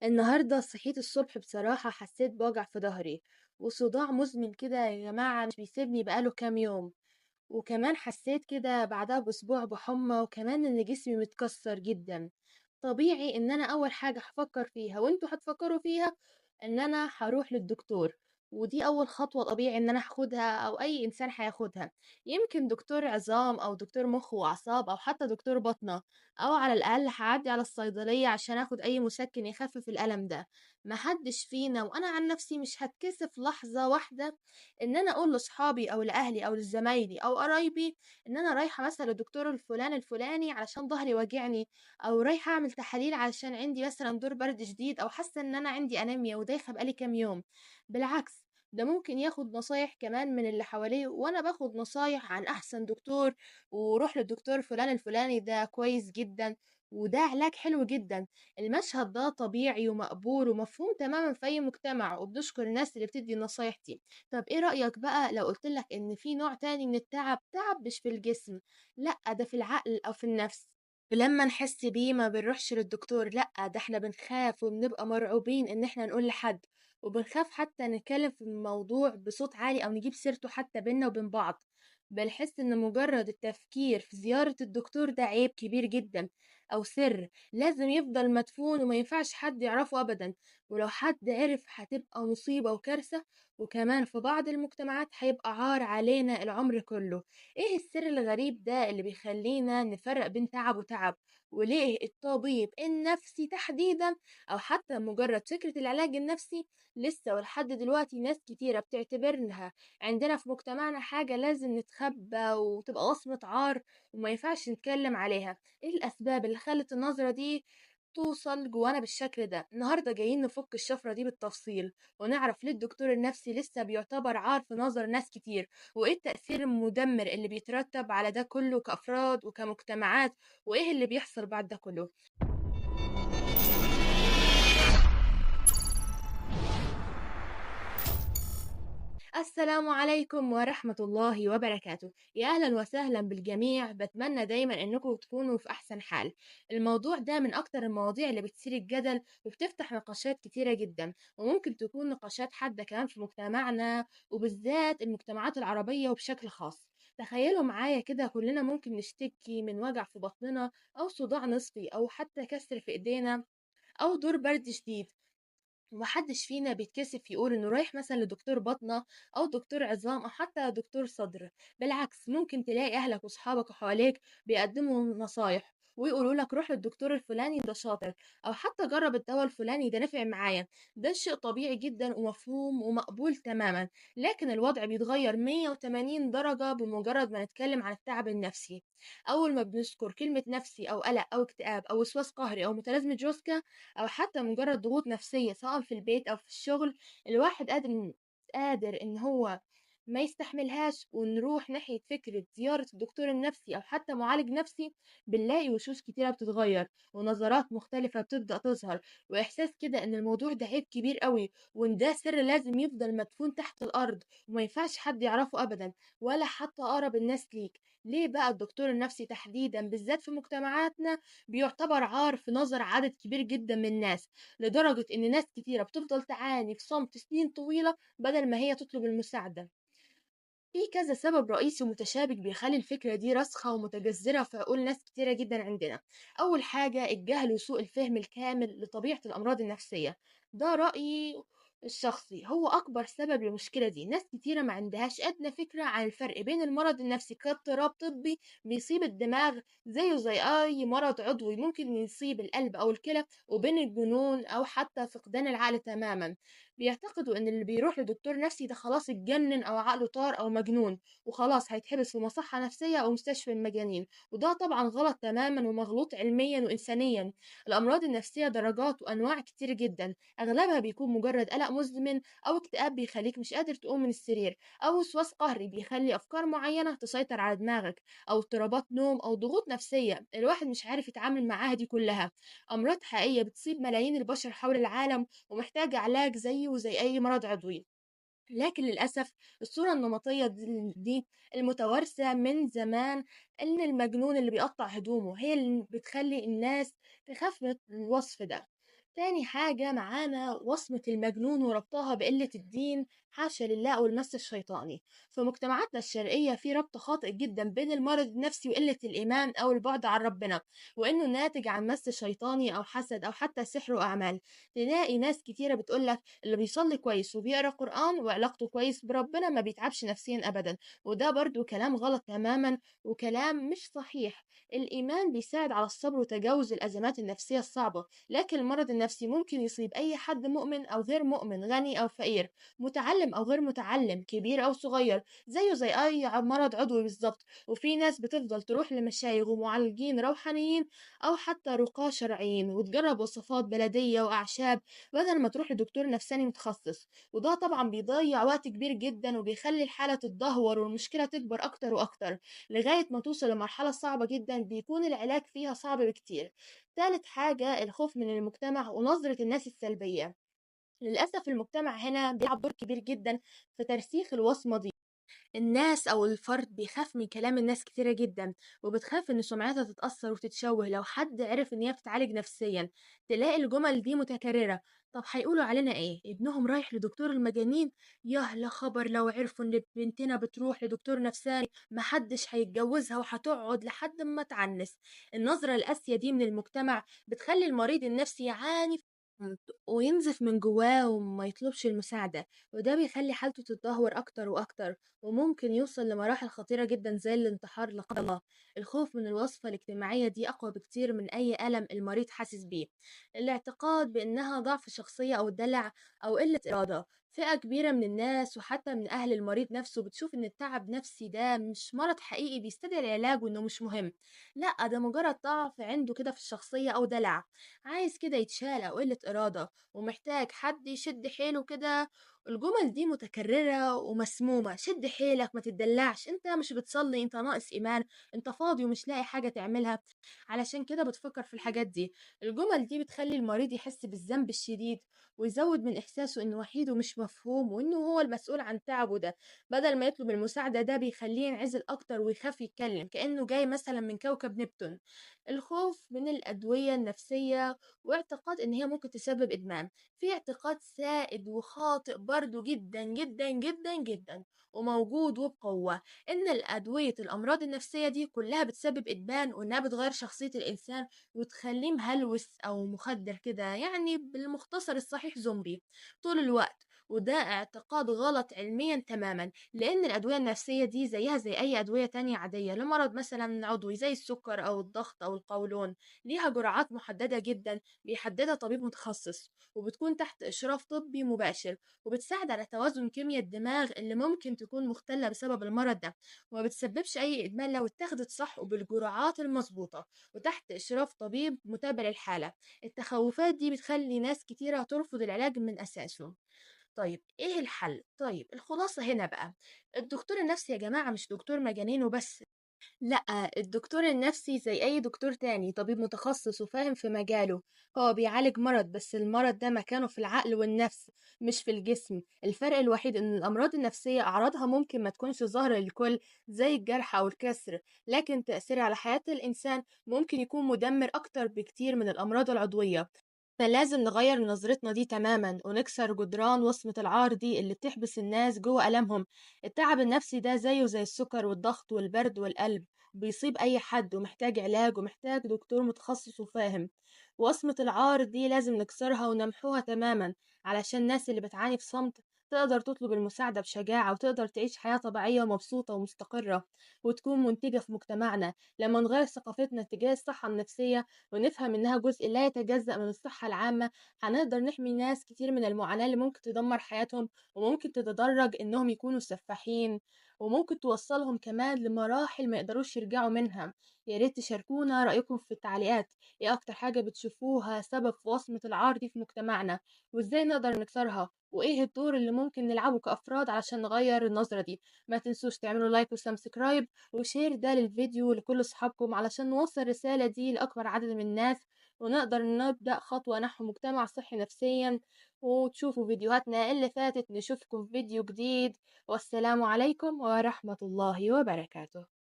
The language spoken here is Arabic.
النهاردة صحيت الصبح بصراحة حسيت بوجع في ظهري وصداع مزمن كده يا جماعة مش بيسيبني بقاله كام يوم. وكمان حسيت كده بعدها بأسبوع بحمى وكمان إن جسمي متكسر جدا. طبيعي إن أنا أول حاجة هفكر فيها وانتوا هتفكروا فيها إن أنا هروح للدكتور. ودي أول خطوة طبيعي إن أنا هاخدها أو أي إنسان هياخدها. يمكن دكتور عظام أو دكتور مخ وأعصاب أو حتى دكتور باطنة، أو على الأقل هعدي على الصيدلية عشان أخد أي مسكن يخفف الألم ده. محدش فينا وأنا عن نفسي مش هتكسف لحظة واحدة ان انا اقول لاصحابي او لاهلي او لزمايلي او قرايبي ان انا رايحه مثلا للدكتور الفلان الفلاني علشان ظهري واجعني، او رايحه اعمل تحاليل علشان عندي مثلا دور برد شديد او حاسه ان انا عندي انيميا ودايخه بقالي كام يوم. بالعكس، ده ممكن ياخد نصايح كمان من اللي حواليه وانا باخد نصايح عن احسن دكتور، وروح للدكتور فلان الفلاني ده كويس جدا وده علاج حلو جدا. المشهد ده طبيعي ومقبول ومفهوم تماما في اي مجتمع، وبنشكر الناس اللي بتدي النصايح دي. طب ايه رأيك بقى لو قلت لك ان في نوع تاني من التعب، تعب مش في الجسم، لا ده في العقل او في النفس؟ ولما نحس بيه ما بنروحش للدكتور، لا ده احنا بنخاف وبنبقى مرعوبين ان احنا نقول لحد، وبنخاف حتى نتكلم في الموضوع بصوت عالي او نجيب سيرته حتى بينا وبين بعض. بنحس ان مجرد التفكير في زيارة الدكتور ده عيب كبير جدا او سر لازم يفضل مدفون وما ينفعش حد يعرفه ابدا. ولو حد عرف هتبقى مصيبة وكارثة، وكمان في بعض المجتمعات هيبقى عار علينا العمر كله. ايه السر الغريب ده اللي بيخلينا نفرق بين تعب وتعب؟ وليه الطبيب النفسي تحديدا او حتى مجرد فكرة العلاج النفسي لسه ولحد دلوقتي ناس كتيرة بتعتبرها عندنا في مجتمعنا حاجة لازم نتخبى وتبقى وصمة عار وما ينفعش نتكلم عليها؟ ايه الاسباب اللي خلت النظرة دي توصل جوانا بالشكل ده؟ النهارده جايين نفك الشفرة دي بالتفصيل ونعرف ليه الدكتور النفسي لسه بيعتبر عار في نظر ناس كتير، وايه التأثير المدمر اللي بيترتب على ده كله كأفراد وكمجتمعات، وايه اللي بيحصل بعد ده كله. السلام عليكم ورحمة الله وبركاته، يا أهلا وسهلا بالجميع، بتمنى دايما أنكم تكونوا في أحسن حال. الموضوع ده من أكتر المواضيع اللي بتثير الجدل وبتفتح نقاشات كتيرة جدا، وممكن تكون نقاشات حادة كمان في مجتمعنا وبالذات المجتمعات العربية وبشكل خاص. تخيلوا معايا كده كلنا ممكن نشتكي من وجع في بطننا أو صداع نصفي أو حتى كسر في إيدينا أو دور برد شديد، ومحدش فينا بيتكسف يقول انه رايح مثلا لدكتور باطنة او دكتور عظام او حتى دكتور صدر. بالعكس، ممكن تلاقي اهلك واصحابك وحواليك بيقدموا نصايح ويقولوا لك روح للدكتور الفلاني ده شاطر، او حتى جرب الدواء الفلاني ده نفع معايا. ده شيء طبيعي جدا ومفهوم ومقبول تماما. لكن الوضع بيتغير 180 درجة بمجرد ما نتكلم عن التعب النفسي. اول ما بنذكر كلمة نفسي او قلق او اكتئاب او وسواس قهري او متلازمة جوزكا او حتى مجرد ضغوط نفسية سواء في البيت او في الشغل، الواحد قادر ان هو ما يستحملهاش ونروح ناحية فكرة زيارة الدكتور النفسي أو حتى معالج نفسي، بنلاقي وشوش كتيرة بتتغير ونظرات مختلفة بتبدأ تظهر، وإحساس كده إن الموضوع ده عيب كبير قوي وإن ده سر لازم يفضل مدفون تحت الأرض وما ينفعش حد يعرفه أبدا ولا حتى أقرب الناس ليك. ليه بقى الدكتور النفسي تحديدا بالذات في مجتمعاتنا بيعتبر عار في نظر عدد كبير جدا من الناس، لدرجة إن ناس كتيرة بتفضل تعاني في صمت سنين طويلة بدل ما هي تطلب المساعدة؟ في كذا سبب رئيسي ومتشابك بيخلي الفكرة دي راسخة ومتجذرة في عقول ناس كتيرة جدا عندنا. أول حاجة الجهل وسوء الفهم الكامل لطبيعة الأمراض النفسية. ده رأيي الشخصي هو أكبر سبب للمشكلة دي. ناس كتيرة ما عندهاش أدنى فكرة عن الفرق بين المرض النفسي كاضطراب طبي بيصيب الدماغ زيه زي أي مرض عضوي ممكن يصيب القلب أو الكلى، وبين الجنون أو حتى فقدان العقل تماما. بيعتقدوا ان اللي بيروح لدكتور نفسي ده خلاص اتجنن او عقله طار او مجنون وخلاص هيتحبس في مصحة نفسية او مستشفى المجانين، وده طبعا غلط تماما ومغلوط علميا وانسانيا. الامراض النفسية درجات وانواع كتير جدا، اغلبها بيكون مجرد قلق مزمن او اكتئاب بيخليك مش قادر تقوم من السرير، او وسواس قهري بيخلي افكار معينة تسيطر على دماغك، او اضطرابات نوم او ضغوط نفسية الواحد مش عارف يتعامل معاها. دي كلها امراض حقيقية بتصيب ملايين البشر حول العالم ومحتاجة علاج زيه وزي أي مرض عضوي. لكن للأسف الصورة النمطية دي المتوارثة من زمان، إن المجنون اللي بيقطع هدومه هي اللي بتخلي الناس تخاف من الوصف ده. تاني حاجة معانا وصمة المجنون وربطها بقلة الدين، حاشا لله، أو المس الشيطاني. في مجتمعاتنا الشرقية في ربط خاطئ جدا بين المرض النفسي وقلة الإيمان أو البعد عن ربنا، وإنه ناتج عن مس شيطاني أو حسد أو حتى سحر وأعمال. تلاقي ناس كتيرة بتقولك اللي بيصلي كويس وبيقرأ قرآن وعلاقته كويس بربنا ما بيتعبش نفسيا أبدا، وده برضو كلام غلط تماما وكلام مش صحيح. الإيمان بيساعد على الصبر وتجاوز الأزمات النفسية الصعبة، لكن المرض النفسي ممكن يصيب أي حد، مؤمن أو غير مؤمن، غني أو فقير، متعلم أو غير متعلم، كبير أو صغير، زيه زي أي مرض عضوي بالظبط. وفي ناس بتفضل تروح لمشايخ ومعالجين روحانيين أو حتى رقاة شرعيين وتجرب وصفات بلدية وأعشاب بدل ما تروح لدكتور نفساني متخصص، وده طبعا بيضيع وقت كبير جدا وبيخلي الحالة تتدهور والمشكلة تكبر أكتر وأكتر لغاية ما توصل لمرحلة صعبة جدا بيكون العلاج فيها صعب بكتير. تالت حاجة الخوف من المجتمع ونظرة الناس السلبية. للأسف المجتمع هنا بيلعب دور كبير جدا في ترسيخ الوصمة دي. الناس أو الفرد بيخاف من كلام الناس كتيرة جدا، وبتخاف إن سمعتها تتأثر وتتشوه لو حد عرف إن هي بتتعالج نفسيا. تلاقي الجمل دي متكررة: طب هيقولوا علينا إيه؟ ابنهم رايح لدكتور المجانين؟ ياه لا خبر لو عرفوا إن بنتنا بتروح لدكتور نفساني محدش هيتجوزها وهتقعد لحد ما تعنس. النظرة القاسية دي من المجتمع بتخلي المريض النفسي يعاني وينزف من جواه وما يطلبش المساعدة، وده بيخلي حالته تتدهور أكتر وأكتر، وممكن يوصل لمراحل خطيرة جدا زي الانتحار لا قدر الله. الخوف من الوصفة الاجتماعية دي أقوى بكتير من أي ألم المريض حاسس بيه. الاعتقاد بأنها ضعف شخصية أو دلع أو قلة إرادة. فئة كبيرة من الناس وحتى من أهل المريض نفسه بتشوف إن التعب نفسي ده مش مرض حقيقي بيستدعي العلاج وإنه مش مهم. لأ، ده مجرد ضعف عنده كده في الشخصية أو دلع، عايز كده يتشال أو قلة إرادة ومحتاج حد يشد حيله كده. الجمل دي متكررة ومسمومة: شد حيلك، ما تدلعش، انت مش بتصلي، انت ناقص ايمان، انت فاضي ومش لاقي حاجة تعملها علشان كده بتفكر في الحاجات دي. الجمل دي بتخلي المريض يحس بالذنب الشديد ويزود من احساسه انه وحيد ومش مفهوم وانه هو المسؤول عن تعبه ده. بدل ما يطلب المساعدة ده بيخليه ينعزل اكتر ويخاف يتكلم كأنه جاي مثلا من كوكب نبتون. الخوف من الأدوية النفسية واعتقاد ان هي ممكن تسبب ادمان. في اعتقاد سائد وخاطئ برضو جدا جدا جدا جدا وموجود وبقوة، إن الأدوية الأمراض النفسية دي كلها بتسبب إدمان وإنها بتغير شخصية الإنسان وتخليه مهلوس أو مخدر كده، يعني بالمختصر الصحيح زومبي طول الوقت. وده اعتقاد غلط علميا تماما، لأن الأدوية النفسية دي زيها زي أي أدوية تانية عادية لمرض مثلا عضوي زي السكر أو الضغط أو القولون، ليها جرعات محددة جدا بيحددها طبيب متخصص، وبتكون تحت إشراف طبي مباشر، وبتساعد على توازن كيمياء الدماغ اللي ممكن تكون مختلة بسبب المرض ده، وما بتسببش أي إدمان لو اتخذت صح وبالجرعات المظبوطة وتحت إشراف طبيب متابع للحالة. التخوفات دي بتخلي ناس كتيرة ترفض العلاج من أساسه. طيب إيه الحل؟ طيب الخلاصة هنا بقى: الدكتور النفسي يا جماعة مش دكتور مجانين وبس، لأ، الدكتور النفسي زي أي دكتور تاني، طبيب متخصص وفاهم في مجاله. هو بيعالج مرض، بس المرض ده مكانه في العقل والنفس مش في الجسم. الفرق الوحيد إن الأمراض النفسية أعراضها ممكن ما تكونش ظاهرة للكل زي الجرح أو الكسر، لكن تأثيرها على حياة الإنسان ممكن يكون مدمر أكتر بكتير من الأمراض العضوية. فلازم نغير نظرتنا دي تماما ونكسر جدران وصمة العار دي اللي بتحبس الناس جوه ألمهم. التعب النفسي ده زيه زي السكر والضغط والبرد والقلب، بيصيب أي حد ومحتاج علاج ومحتاج دكتور متخصص وفاهم. وصمة العار دي لازم نكسرها ونمحوها تماما علشان الناس اللي بتعاني في صمت تقدر تطلب المساعدة بشجاعة وتقدر تعيش حياة طبيعية ومبسوطة ومستقرة وتكون منتجة في مجتمعنا. لما نغير ثقافتنا تجاه الصحة النفسية ونفهم إنها جزء لا يتجزأ من الصحة العامة، هنقدر نحمي ناس كتير من المعاناة اللي ممكن تدمر حياتهم وممكن تتدرج إنهم يكونوا سفاحين، وممكن توصلهم كمان لمراحل ما يقدروش يرجعوا منها. يا ريت تشاركونا رأيكم في التعليقات، ايه أكتر حاجة بتشوفوها سبب في وصمة العار دي في مجتمعنا، وازاي نقدر نكسرها، وايه الدور اللي ممكن نلعبه كأفراد علشان نغير النظرة دي. ما تنسوش تعملوا لايك وسبسكرايب وشير ده للفيديو لكل أصحابكم علشان نوصل الرسالة دي لأكبر عدد من الناس ونقدر نبدأ خطوة نحو مجتمع صحي نفسيا. وتشوفوا فيديوهاتنا اللي فاتت. نشوفكم في فيديو جديد، والسلام عليكم ورحمة الله وبركاته.